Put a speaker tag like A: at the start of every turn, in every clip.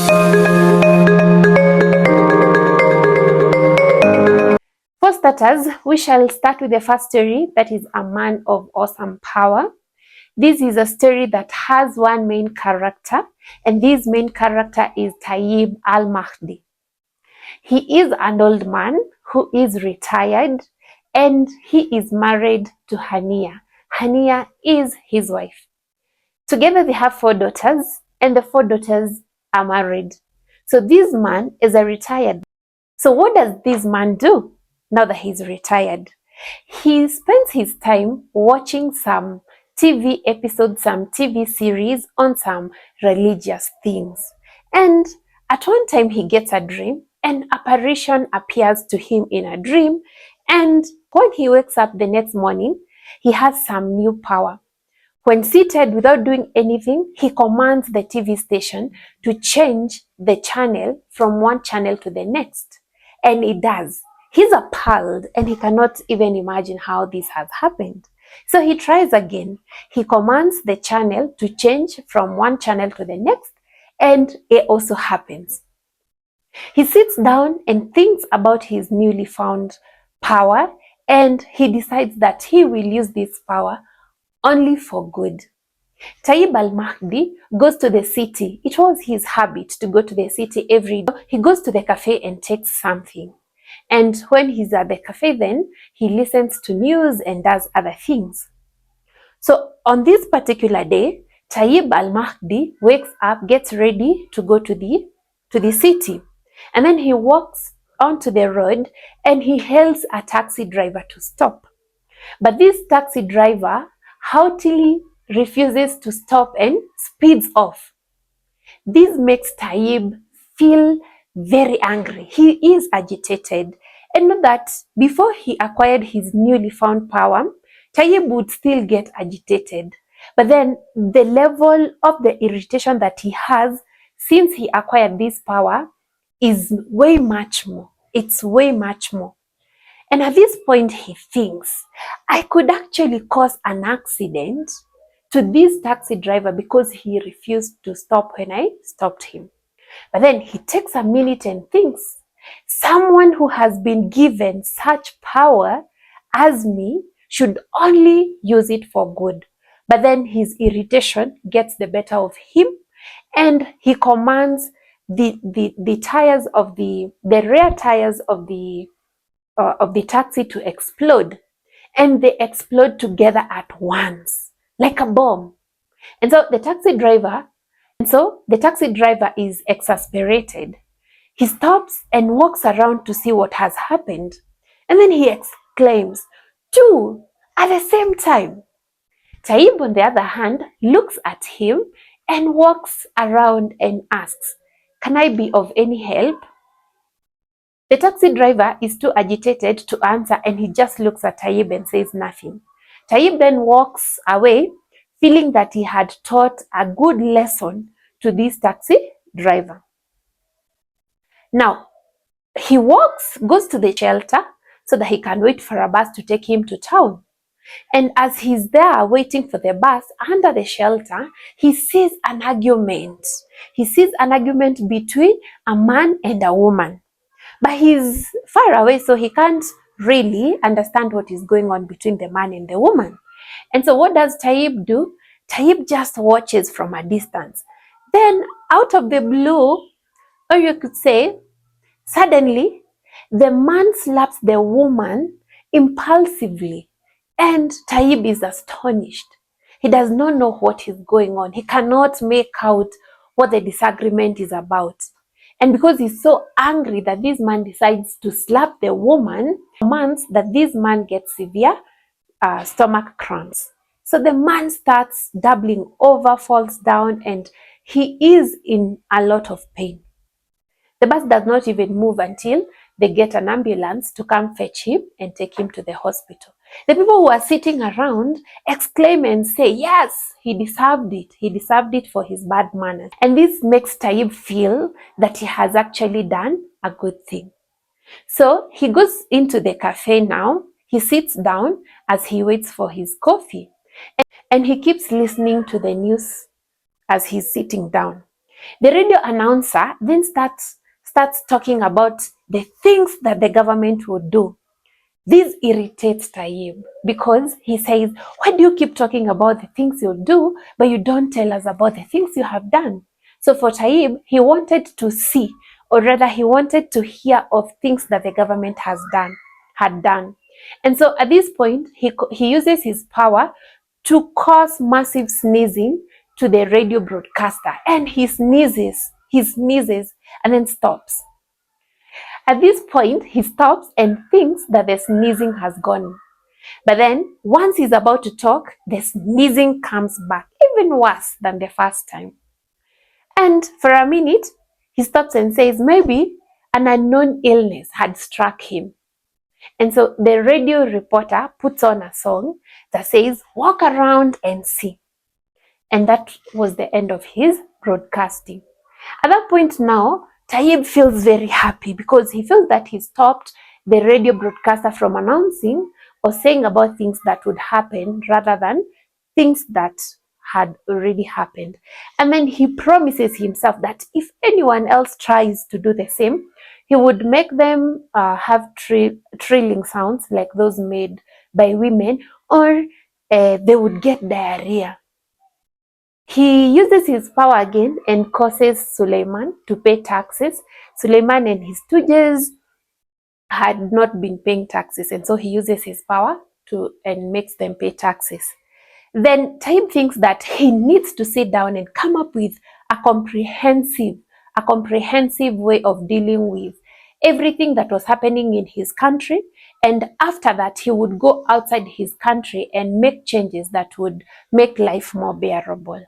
A: For starters, we shall start with the first story, that is A Man of Awesome Power. This is a story that has one main character, and this main character is Taib Al-Mahdi. He is an old man who is retired, and he is married to Hania. Hania is his wife. Together they have 4 daughters, and the 4 daughters are married. So this man is a retired. So what does this man do now that he's retired? He spends his time watching some TV episodes, some TV series on some religious themes. And at one time he gets a dream, an apparition appears to him in a dream, and when he wakes up the next morning, he has some new power. When seated without doing anything, he commands the TV station to change the channel from one channel to the next. And it does. He's appalled and he cannot even imagine how this has happened. So he tries again. He commands the channel to change from one channel to the next, and it also happens. He sits down and thinks about his newly found power, and he decides that he will use this power only for good. Taib Al-Mahdi goes to the city. It was his habit to go to the city every day. He goes to the cafe and takes something. And when he's at the cafe, then he listens to news and does other things. So on this particular day, Taib Al-Mahdi wakes up, gets ready to go to the city. And then he walks onto the road and he hails a taxi driver to stop. But this taxi driver haughtily refuses to stop and speeds off. This makes Taib feel very angry. He is agitated. And know that before he acquired his newly found power, Taib would still get agitated. But then the level of the irritation that he has since he acquired this power is way much more. It's way much more. And at this point he thinks, I could actually cause an accident to this taxi driver because he refused to stop when I stopped him. But then he takes a minute and thinks, someone who has been given such power as me should only use it for good. But then his irritation gets the better of him, and he commands the tires of the rear tires of the taxi to explode, and they explode together at once like a bomb. And so the taxi driver is exasperated. He stops and walks around to see what has happened, and then he exclaims, 2 at the same time. Taib, on the other hand, looks at him and walks around and asks, can I be of any help? The taxi driver is too agitated to answer, and he just looks at Taib and says nothing. Taib then walks away, feeling that he had taught a good lesson to this taxi driver. Now, he goes to the shelter so that he can wait for a bus to take him to town. And as he's there waiting for the bus under the shelter, he sees an argument. He sees an argument between a man and a woman. But he's far away, so he can't really understand what is going on between the man and the woman. And so what does Taib do? Taib just watches from a distance. Then out of the blue, or you could say, suddenly, the man slaps the woman impulsively, and Taib is astonished. He does not know what is going on. He cannot make out what the disagreement is about. And because he's so angry that this man decides to slap the woman, commands that this man gets severe stomach cramps. So the man starts doubling over, falls down, and he is in a lot of pain. The bus does not even move until they get an ambulance to come fetch him and take him to the hospital. The people who are sitting around exclaim and say, yes, he deserved it. He deserved it for his bad manners. And this makes Taib feel that he has actually done a good thing. So he goes into the cafe now. He sits down as he waits for his coffee. And he keeps listening to the news as he's sitting down. The radio announcer then starts talking about the things that the government would do. This irritates Tayyib because he says, why do you keep talking about the things you'll do, but you don't tell us about the things you have done? So for Tayyib, he wanted to see, or rather he wanted to hear of things that the government had done. And so at this point, he uses his power to cause massive sneezing to the radio broadcaster. And he sneezes, and then stops. At this point, he stops and thinks that the sneezing has gone. But then, once he's about to talk, the sneezing comes back, even worse than the first time. And for a minute, he stops and says maybe an unknown illness had struck him. And so the radio reporter puts on a song that says, walk around and see. And that was the end of his broadcasting. At that point now, Tayyib feels very happy because he feels that he stopped the radio broadcaster from announcing or saying about things that would happen rather than things that had already happened. And then he promises himself that if anyone else tries to do the same, he would make them have trilling sounds like those made by women, or they would get diarrhea. He uses his power again and causes Suleiman to pay taxes. Suleiman and his stooges had not been paying taxes, and so he uses his power and makes them pay taxes. Then Tayyib thinks that he needs to sit down and come up with a comprehensive way of dealing with everything that was happening in his country, and after that he would go outside his country and make changes that would make life more bearable.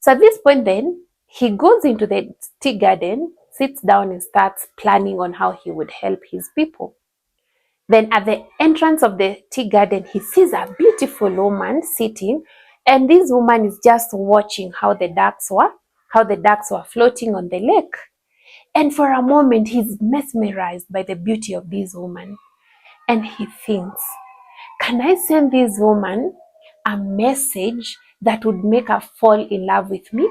A: So at this point then, he goes into the tea garden, sits down and starts planning on how he would help his people. Then at the entrance of the tea garden, he sees a beautiful woman sitting, and this woman is just watching how the ducks were floating on the lake. And for a moment, he's mesmerized by the beauty of this woman. And he thinks, can I send this woman a message that would make her fall in love with me?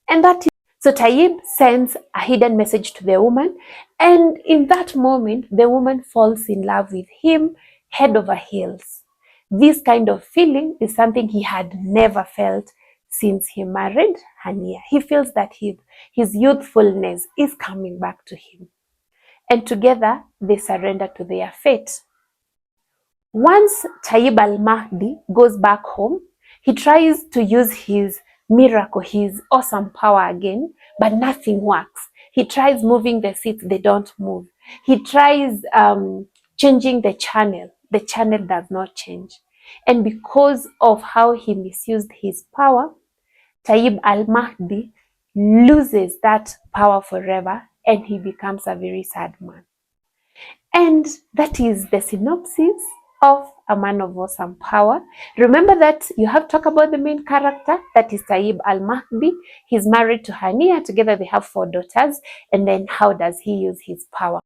A: And that is, so Tayyib sends a hidden message to the woman, and in that moment, the woman falls in love with him head over heels. This kind of feeling is something he had never felt since he married Hania. He feels that his youthfulness is coming back to him. And together, they surrender to their fate. Once Tayyib al-Mahdi goes back home, he tries to use his miracle, his awesome power again, but nothing works. He tries moving the seats, they don't move. He tries changing the channel does not change. And because of how he misused his power, Tayyib al-Mahdi loses that power forever, and he becomes a very sad man. And that is the synopsis of A Man of Awesome Power. Remember that you have talked about the main character, that is Tayyib al-Mahdi. He's married to Hania. Together they have 4 daughters. And then how does he use his power?